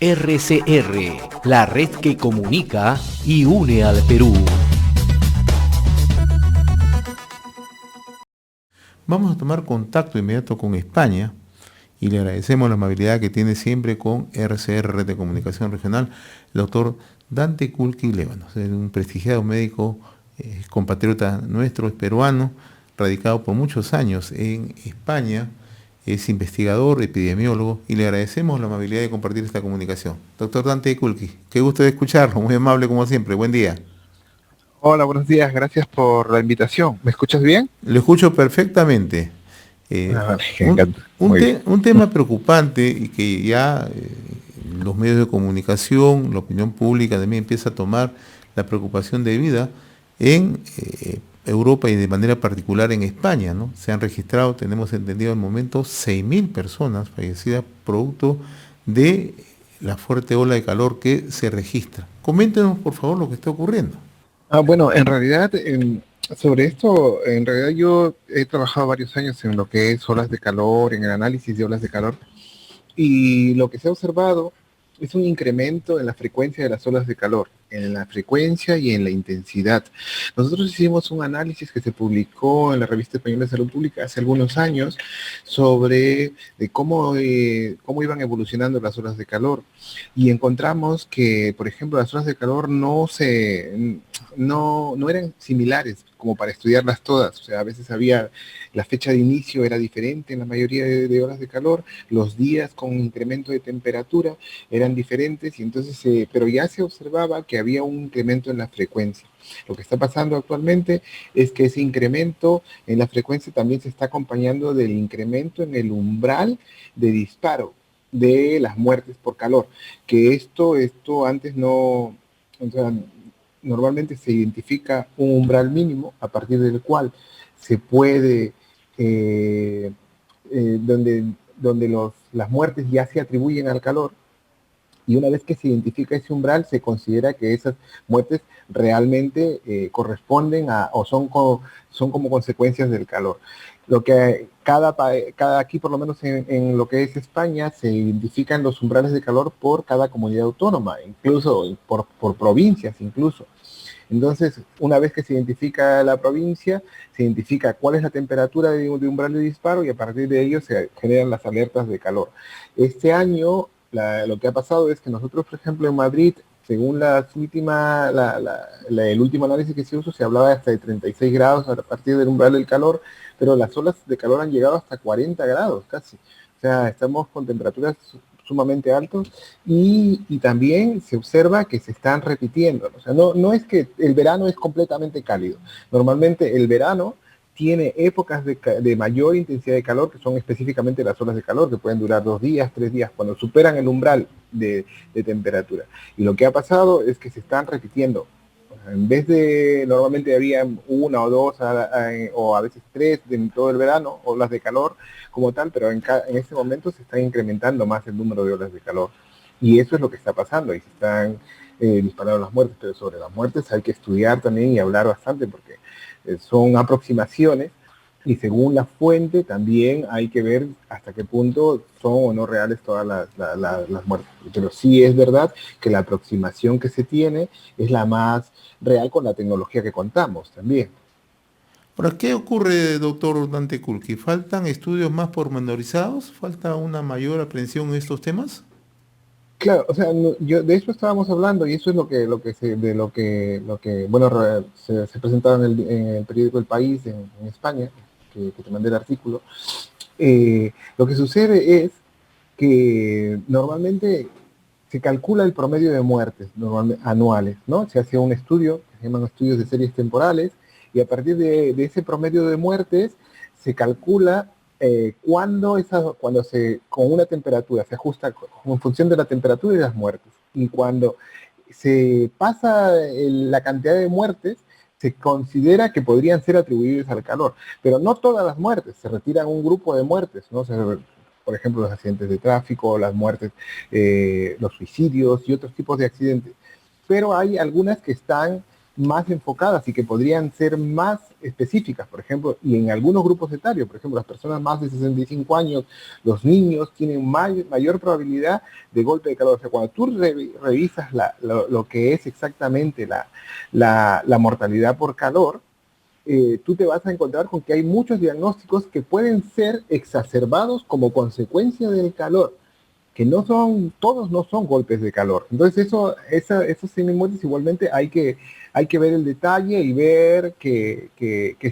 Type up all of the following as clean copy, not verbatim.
RCR, la red que comunica y une al Perú. Vamos a tomar contacto inmediato con España y le agradecemos la amabilidad que tiene siempre con RCR, Red de Comunicación Regional, el doctor Dante Kulki Lébanos, es un prestigiado médico, compatriota nuestro, es peruano, radicado por muchos años en España, es investigador, epidemiólogo, y le agradecemos la amabilidad de compartir esta comunicación. Doctor Dante Kulki, qué gusto de escucharlo, muy amable como siempre, buen día. Hola, buenos días, gracias por la invitación. ¿Me escuchas bien? Lo escucho perfectamente. Vale, me encanta. Muy bien. Un tema preocupante y que ya los medios de comunicación, la opinión pública también empieza a tomar la preocupación de vida en Europa y de manera particular en España, ¿no? Se han registrado, tenemos entendido al momento, 6.000 personas fallecidas producto de la fuerte ola de calor que se registra. Coméntenos, por favor, lo que está ocurriendo. Bueno, en realidad, sobre esto, en realidad yo he trabajado varios años en lo que es olas de calor, en el análisis de olas de calor, y lo que se ha observado es un incremento en la frecuencia de las olas de calor, en la frecuencia y en la intensidad. Nosotros hicimos un análisis que se publicó en la Revista Española de Salud Pública hace algunos años sobre de cómo iban evolucionando las olas de calor y encontramos que, por ejemplo, las olas de calor no eran similares como para estudiarlas todas. O sea, a veces había la fecha de inicio era diferente en la mayoría de horas de calor, los días con incremento de temperatura eran diferentes, y entonces, pero ya se observaba que había un incremento en la frecuencia. Lo que está pasando actualmente es que ese incremento en la frecuencia también se está acompañando del incremento en el umbral de disparo de las muertes por calor, que esto antes no, o sea, normalmente se identifica un umbral mínimo a partir del cual se puede donde las muertes ya se atribuyen al calor, y una vez que se identifica ese umbral, se considera que esas muertes realmente corresponden a o son como consecuencias del calor. Lo que cada aquí, por lo menos en lo que es España, se identifican los umbrales de calor por cada comunidad autónoma, incluso por provincias incluso. Entonces, una vez que se identifica la provincia, se identifica cuál es la temperatura de umbral de disparo, y a partir de ello se generan las alertas de calor. Este año, lo que ha pasado es que nosotros, por ejemplo, en Madrid, según el último análisis que se hizo, se hablaba hasta de 36 grados a partir del umbral del calor, pero las olas de calor han llegado hasta 40 grados casi. O sea, estamos con temperaturas sumamente altos, y también se observa que se están repitiendo. O sea, no es que el verano es completamente cálido. Normalmente el verano tiene épocas de mayor intensidad de calor, que son específicamente las olas de calor, que pueden durar 2 días, 3 días, cuando superan el umbral de temperatura. Y lo que ha pasado es que se están repitiendo. En vez de, normalmente había una o dos, o a veces tres en todo el verano, olas de calor como tal, pero en este momento se está incrementando más el número de olas de calor. Y eso es lo que está pasando, y se están disparando las muertes, pero sobre las muertes hay que estudiar también y hablar bastante, porque son aproximaciones, y según la fuente también hay que ver hasta qué punto son o no reales todas las muertes. Pero sí es verdad que la aproximación que se tiene es la más real con la tecnología que contamos también. Ahora, ¿qué ocurre, doctor Dante Kulki? ¿Faltan estudios más pormenorizados? ¿Falta una mayor aprehensión en estos temas? Claro, o sea, de eso estábamos hablando, y eso es bueno, se presentaba en el periódico El País en España, que te mandé el artículo. Lo que sucede es que normalmente se calcula el promedio de muertes anuales, ¿no? Se hace un estudio, que se llaman estudios de series temporales, y a partir de ese promedio de muertes se calcula cuando con una temperatura se ajusta en función de la temperatura y las muertes. Y cuando se pasa la cantidad de muertes, se considera que podrían ser atribuibles al calor, pero no todas las muertes, se retiran un grupo de muertes, ¿no? Por ejemplo, los accidentes de tráfico, las muertes, los suicidios y otros tipos de accidentes. Pero hay algunas que están más enfocadas y que podrían ser más específicas, por ejemplo, y en algunos grupos etarios, por ejemplo, las personas más de 65 años, los niños tienen mayor probabilidad de golpe de calor. O sea, cuando tú revisas lo que es exactamente la mortalidad por calor, tú te vas a encontrar con que hay muchos diagnósticos que pueden ser exacerbados como consecuencia del calor, que no son, todos no son golpes de calor. Entonces esos semi-muertes igualmente hay que ver el detalle y ver que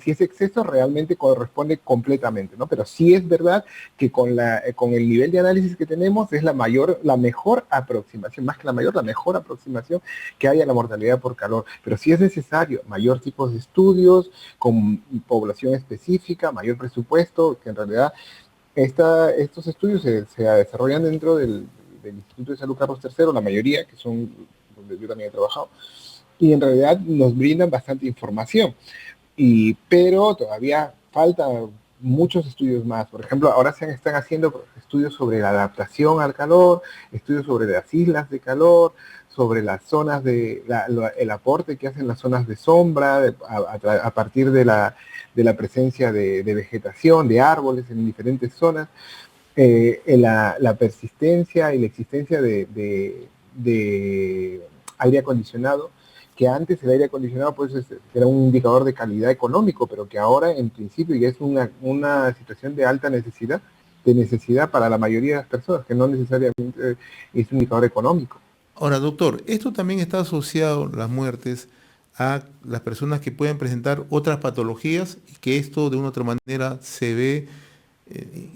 si ese exceso realmente corresponde completamente, ¿no? Pero sí es verdad que con el nivel de análisis que tenemos es la mejor aproximación, más que la mayor, la mejor aproximación que hay a la mortalidad por calor. Pero sí es necesario mayor tipos de estudios, con población específica, mayor presupuesto, que en realidad estos estudios se desarrollan dentro del Instituto de Salud Carlos III, la mayoría, que son donde yo también he trabajado, y en realidad nos brindan bastante información, pero todavía falta muchos estudios más. Por ejemplo, ahora se están haciendo estudios sobre la adaptación al calor, estudios sobre las islas de calor, sobre las zonas el aporte que hacen las zonas de sombra a partir de la presencia de vegetación, de árboles en diferentes zonas, la persistencia y la existencia de aire acondicionado, que antes el aire acondicionado pues era un indicador de calidad económico, pero que ahora en principio ya es una situación de alta necesidad para la mayoría de las personas, que no necesariamente es un indicador económico. Ahora, doctor, esto también está asociado, las muertes, a las personas que pueden presentar otras patologías y que esto de una u otra manera se ve, eh,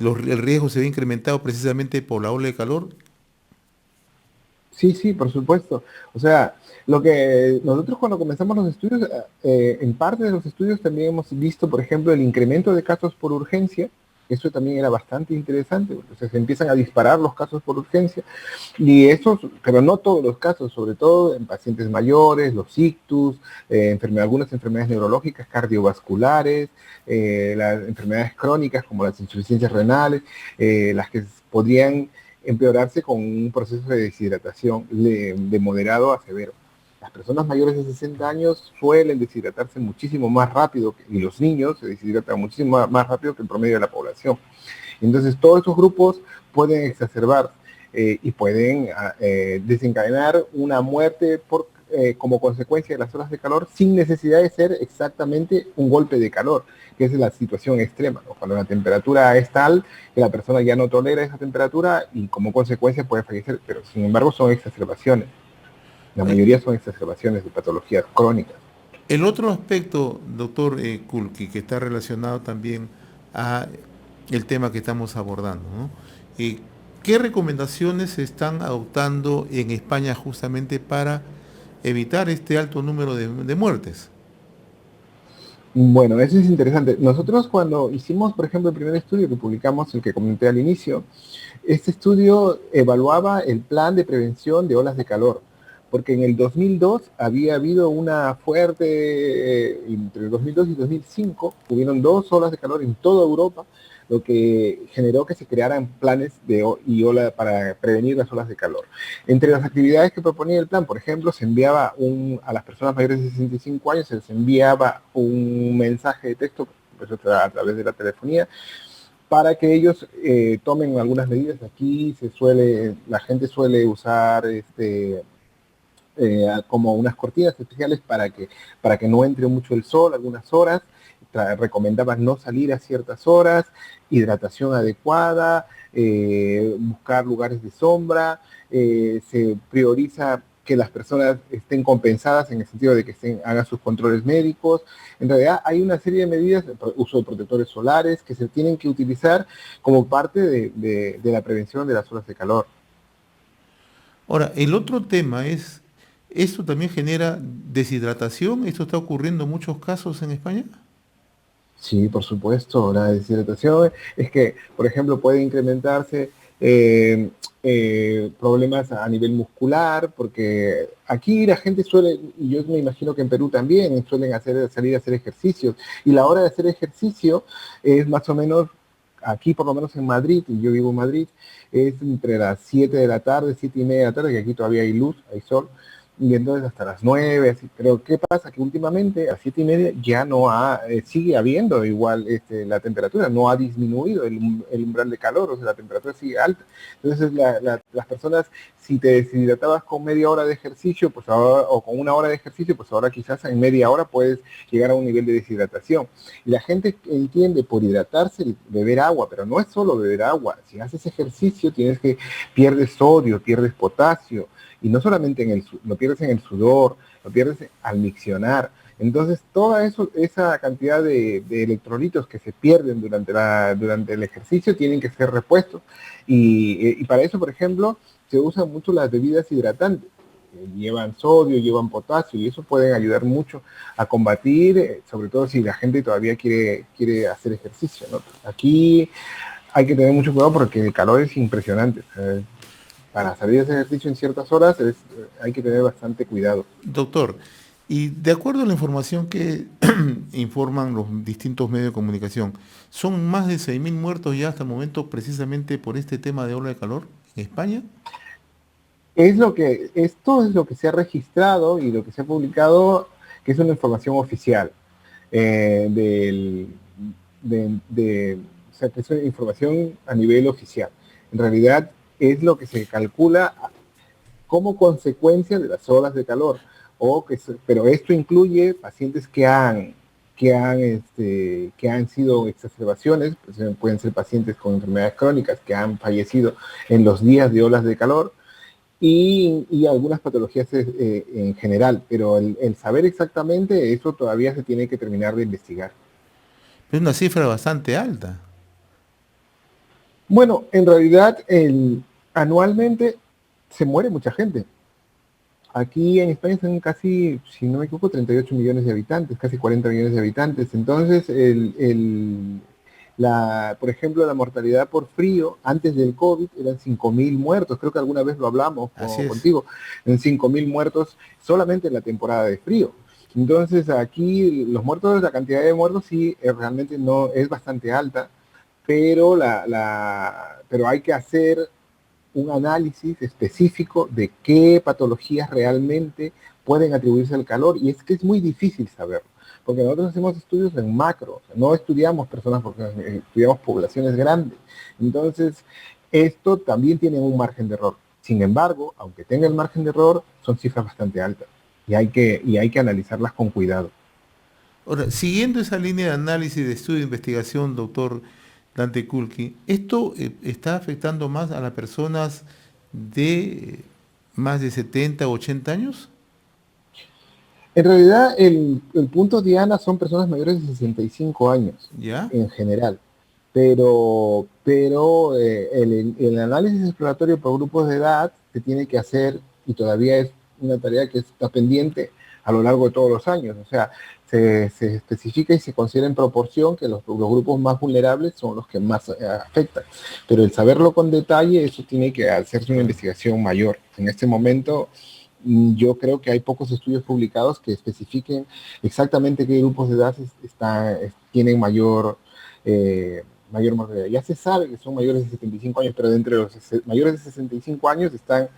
el riesgo se ve incrementado precisamente por la ola de calor. Sí, sí, por supuesto. O sea, lo que nosotros cuando comenzamos los estudios, en parte de los estudios también hemos visto, por ejemplo, el incremento de casos por urgencia. Eso también era bastante interesante, porque o sea, se empiezan a disparar los casos por urgencia, y esos, pero no todos los casos, sobre todo en pacientes mayores, los ictus, algunas enfermedades neurológicas, cardiovasculares, las enfermedades crónicas como las insuficiencias renales, las que podrían empeorarse con un proceso de deshidratación de moderado a severo. Las personas mayores de 60 años suelen deshidratarse muchísimo más rápido, y los niños se deshidratan muchísimo más rápido que el promedio de la población. Entonces, todos estos grupos pueden exacerbar y pueden desencadenar una muerte como consecuencia de las olas de calor, sin necesidad de ser exactamente un golpe de calor, que es la situación extrema, ¿no? Cuando la temperatura es tal que la persona ya no tolera esa temperatura y como consecuencia puede fallecer, pero sin embargo son exacerbaciones. La El, mayoría son exacerbaciones de patologías crónicas. el otro aspecto, doctor Kulki, que está relacionado también a el tema que estamos abordando, ¿no? ¿Qué recomendaciones se están adoptando en España justamente para evitar este alto número de muertes? Bueno, eso es interesante. Nosotros cuando hicimos, por ejemplo, el primer estudio que publicamos, el que comenté al inicio, este estudio evaluaba el plan de prevención de olas de calor, porque en el 2002 había habido una fuerte, entre el 2002 y 2005, hubieron 2 olas de calor en toda Europa, lo que generó que se crearan planes para prevenir las olas de calor. Entre las actividades que proponía el plan, por ejemplo, se enviaba a las personas mayores de 65 años, se les enviaba un mensaje de texto, pues, a través de la telefonía, para que ellos tomen algunas medidas. Aquí la gente suele usar como unas cortinas especiales para que no entre mucho el sol algunas horas. Recomendaban no salir a ciertas horas, hidratación adecuada, buscar lugares de sombra, se prioriza que las personas estén compensadas en el sentido de que hagan sus controles médicos. En realidad hay una serie de medidas, uso de protectores solares, que se tienen que utilizar como parte de la prevención de las olas de calor. Ahora, el otro tema es, ¿esto también genera deshidratación? ¿Esto está ocurriendo en muchos casos en España? Sí, por supuesto, la deshidratación es que, por ejemplo, puede incrementarse problemas a nivel muscular, porque aquí la gente suele, y yo me imagino que en Perú también, suelen salir a hacer ejercicios, y la hora de hacer ejercicio es más o menos, aquí por lo menos en Madrid, y yo vivo en Madrid, es entre las 7 de la tarde, 7:30 de la tarde, que aquí todavía hay luz, hay sol, y entonces hasta las 9, así. Pero ¿qué pasa? Que últimamente a 7:30 ya no sigue habiendo igual la temperatura, no ha disminuido el umbral de calor, o sea, la temperatura sigue alta. Entonces las personas, si te deshidratabas con media hora de ejercicio, pues ahora, o con una hora de ejercicio, pues ahora quizás en media hora puedes llegar a un nivel de deshidratación. Y la gente entiende por hidratarse beber agua, pero no es solo beber agua. Si haces ejercicio, pierdes sodio, pierdes potasio, y no solamente lo pierdes en el sudor, lo pierdes al miccionar. Entonces, toda esa cantidad de electrolitos que se pierden durante el ejercicio tienen que ser repuestos. Y para eso, por ejemplo, se usan mucho las bebidas hidratantes. Llevan sodio, llevan potasio, y eso pueden ayudar mucho a combatir, sobre todo si la gente todavía quiere hacer ejercicio, ¿no? Aquí hay que tener mucho cuidado porque el calor es impresionante. Para salir a hacer ejercicio en ciertas horas hay que tener bastante cuidado. Doctor, y de acuerdo a la información que informan los distintos medios de comunicación, ¿son más de 6.000 muertos ya hasta el momento precisamente por este tema de ola de calor en España? Esto es lo que se ha registrado y lo que se ha publicado, que es una información oficial, o sea, que es una información a nivel oficial. En realidad es lo que se calcula como consecuencia de las olas de calor, pero esto incluye pacientes que han sido exacerbaciones, pues pueden ser pacientes con enfermedades crónicas que han fallecido en los días de olas de calor, y algunas patologías en general, pero el saber exactamente eso todavía se tiene que terminar de investigar. Es una cifra bastante alta. Bueno, en realidad anualmente se muere mucha gente. Aquí en España son casi, si no me equivoco, 38 millones de habitantes, casi 40 millones de habitantes. Entonces, por ejemplo, la mortalidad por frío antes del COVID eran 5.000 muertos. Creo que alguna vez lo hablamos Así es. contigo. En 5.000 muertos solamente en la temporada de frío. Entonces, aquí los muertos, la cantidad de muertos sí realmente no es bastante alta, pero, pero hay que hacer un análisis específico de qué patologías realmente pueden atribuirse al calor, y es que es muy difícil saberlo, porque nosotros hacemos estudios en macro, o sea, no estudiamos personas porque estudiamos poblaciones grandes. Entonces, esto también tiene un margen de error. Sin embargo, aunque tenga el margen de error, son cifras bastante altas y hay que analizarlas con cuidado. Ahora, siguiendo esa línea de análisis, de estudio, de investigación, doctor Dante Kulki, ¿esto está afectando más a las personas de más de 70 o 80 años? En realidad, el punto diana son personas mayores de 65 años, ¿Ya? en general, pero el análisis exploratorio por grupos de edad se tiene que hacer, y todavía es una tarea que está pendiente a lo largo de todos los años. O sea, se especifica y se considera en proporción que los grupos más vulnerables son los que más afectan. Pero el saberlo con detalle, eso tiene que hacerse una investigación mayor. En este momento, yo creo que hay pocos estudios publicados que especifiquen exactamente qué grupos de edad tienen mayor mortalidad. Ya se sabe que son mayores de 75 años, pero de entre los mayores de 65 años están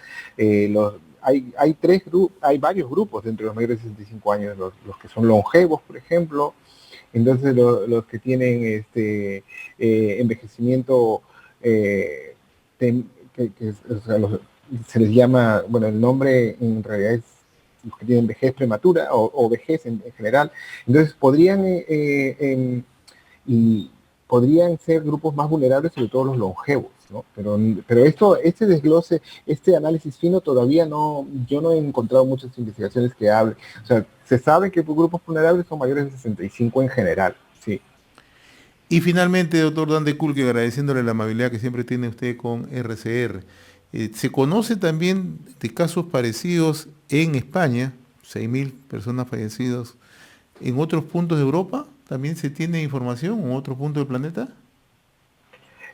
hay varios grupos de entre los mayores de 65 años, los que son longevos, por ejemplo. Entonces los que tienen envejecimiento, o sea, se les llama, bueno, el nombre en realidad es los que tienen vejez prematura o vejez en general. Entonces y podrían ser grupos más vulnerables, sobre todo los longevos, ¿no? Pero este desglose, este análisis fino, todavía yo no he encontrado muchas investigaciones que hablen. O sea, se sabe que grupos vulnerables son mayores de 65 en general, sí. Y finalmente, doctor Dante Kulki, agradeciéndole la amabilidad que siempre tiene usted con RCR. ¿Se conoce también de casos parecidos en España, 6.000 personas fallecidas, en otros puntos de Europa? ¿También se tiene información en otros puntos del planeta?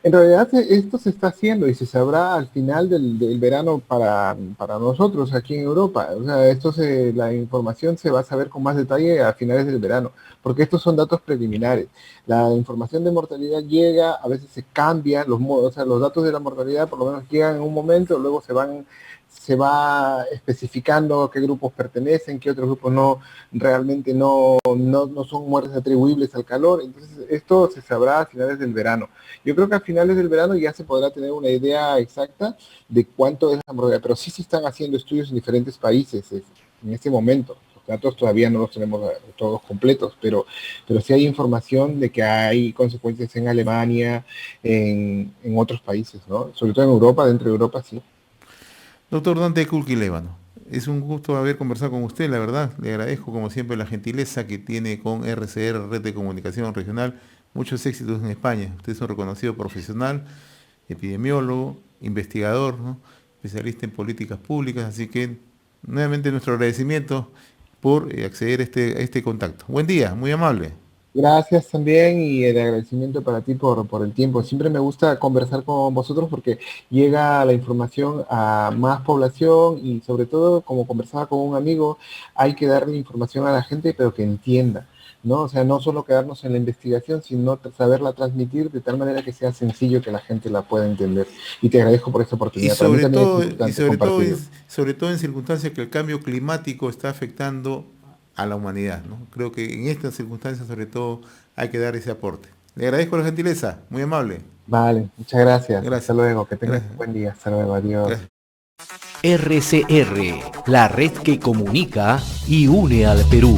En realidad esto se está haciendo y se sabrá al final del verano para nosotros aquí en Europa. O sea, la información se va a saber con más detalle a finales del verano, porque estos son datos preliminares. La información de mortalidad llega, a veces se cambia, o sea, los datos de la mortalidad por lo menos llegan en un momento, luego se va especificando a qué grupos pertenecen, qué otros grupos no realmente no son muertes atribuibles al calor. Entonces esto se sabrá a finales del verano. Yo creo que a finales del verano ya se podrá tener una idea exacta de cuánto es la mortalidad, pero sí se están haciendo estudios en diferentes países en este momento. Los datos todavía no los tenemos todos completos, pero sí hay información de que hay consecuencias en Alemania, en otros países, ¿no? Sobre todo en Europa, dentro de Europa sí. Doctor Dante Kulki Lévano, es un gusto haber conversado con usted, la verdad. Le agradezco como siempre la gentileza que tiene con RCR, Red de Comunicación Regional. Muchos éxitos en España. Usted es un reconocido profesional, epidemiólogo, investigador, ¿no? Especialista en políticas públicas, así que nuevamente nuestro agradecimiento por acceder a este contacto. Buen día, muy amable. Gracias también y el agradecimiento para ti por el tiempo. Siempre me gusta conversar con vosotros porque llega la información a más población y sobre todo, como conversaba con un amigo, hay que darle información a la gente pero que entienda, ¿no? O sea, no solo quedarnos en la investigación, sino saberla transmitir de tal manera que sea sencillo que la gente la pueda entender. Y te agradezco por esta Y oportunidad. Para mí sobre también es todo, importante compartirlo. sobre todo en circunstancias que el cambio climático está afectando a la humanidad, ¿no? Creo que en estas circunstancias sobre todo hay que dar ese aporte. Le agradezco la gentileza, muy amable. Vale, muchas gracias. Hasta Gracias. luego. Que tengas un Gracias. buen día. Hasta luego. Adiós. Gracias. RCR, la red que comunica y une al Perú.